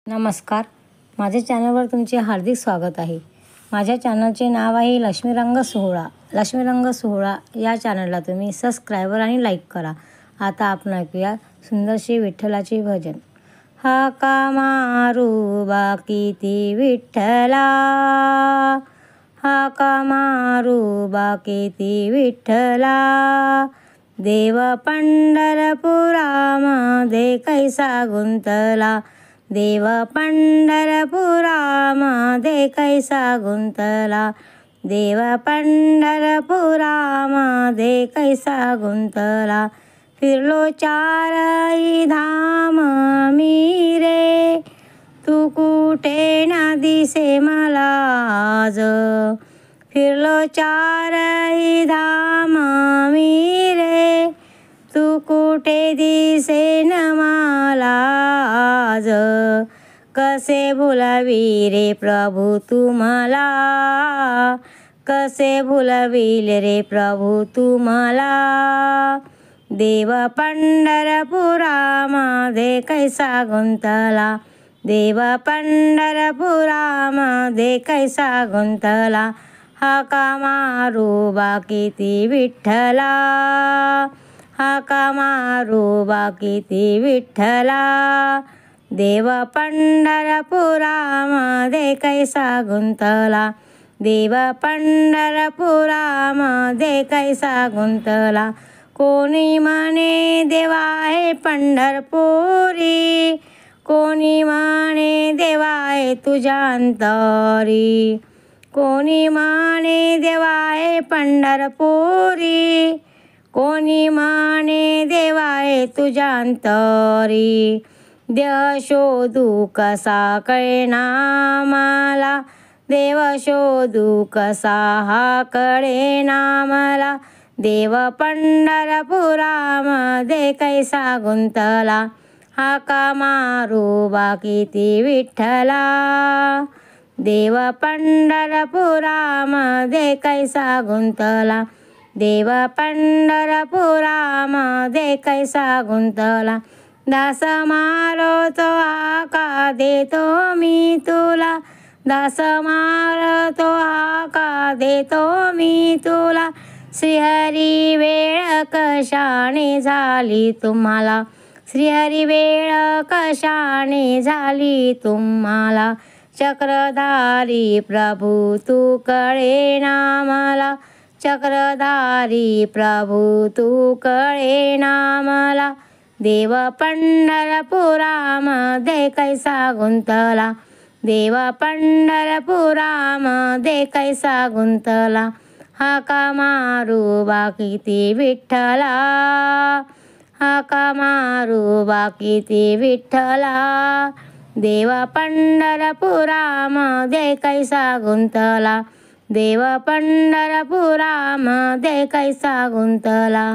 नमस्कार, माझ्या चॅनलवर तुमचे हार्दिक स्वागत आहे। माझ्या चॅनलचे नाव आहे लक्ष्मी रंग सोहळा। लक्ष्मी रंग सोहळा या चॅनलला तुम्ही सबस्क्राइबर आणि लाईक करा। आता आपण ऐकूया सुंदरसे विठ्ठलाचे भजन। हाका मारू बाकी ती विठ्ठला, हाका मारू बाकी ती विठ्ठला, देव पंढरपुरामध्ये कैसा गुंतला, देव पंढरपुरामध्ये कैसा गुंतला, देव पंढरपुरामध्ये कैसा गुंतला। फिरलो चारही धाम मी रे, तू कुठे ना दिसे मला आज। फिरलो चारही धाम मी रे, तू कुठे दिसे न मला आज। कसे भुलवी रे प्रभु तुम्हाला, कसे भुलविल रे प्रभु तुम्हाला, देव पंढरपुरामध्ये कैसा गुंतला, देव पंढरपुरामध्ये कैसा गुंतला। हाका मारू बाकी ती विठ्ठला, हाका मारू बाकी ती विठ्ठला, देव पंढरपुरामध्ये कैसा गुंतला, देव पंढरपुरामध्ये कैसा गुंतला। कोणी म्हणे देवा आहे पंढरपुरी, कोणी म्हणे देवा आहे तुझ्या अंतरी, कोणी म्हणे देवा आहे पंढरपुरी, कोणी म्हणे देवा आहे तुझ्या अंतरी। देव शोधू कसा कळेना मला, देव शोधू कसा हा कळेना मला, देव पंढरपुरामध्ये कैसा गुंतला। हाका मारू बाकी ती विठ्ठला, देव पंढरपुरामध्ये कैसा गुंतला, देव पंढरपुरामध्ये कैसा गुंतला। दास मारतो हाका देतो मी तुला, दास मारतो हाका देतो मी तुला, श्रीहरी वेळ कशाने झाली तुम्हाला, श्रीहरी वेळ कशाने झाली तुम्हाला। चक्रधारी प्रभु तू कळेना मला, चक्रधारी प्रभु तू कळेना मला, देव पंढरपुरामध्ये कैसा गुंतला, देव पंढरपुरामध्ये कैसा गुंतला। हाका मारू बाकी ती विठ्ठला, हाका मारू बाकी ती विठ्ठला, देव पंढरपुरामध्ये कैसा गुंतला, देव पंढरपुरामध्ये कैसा गुंतला।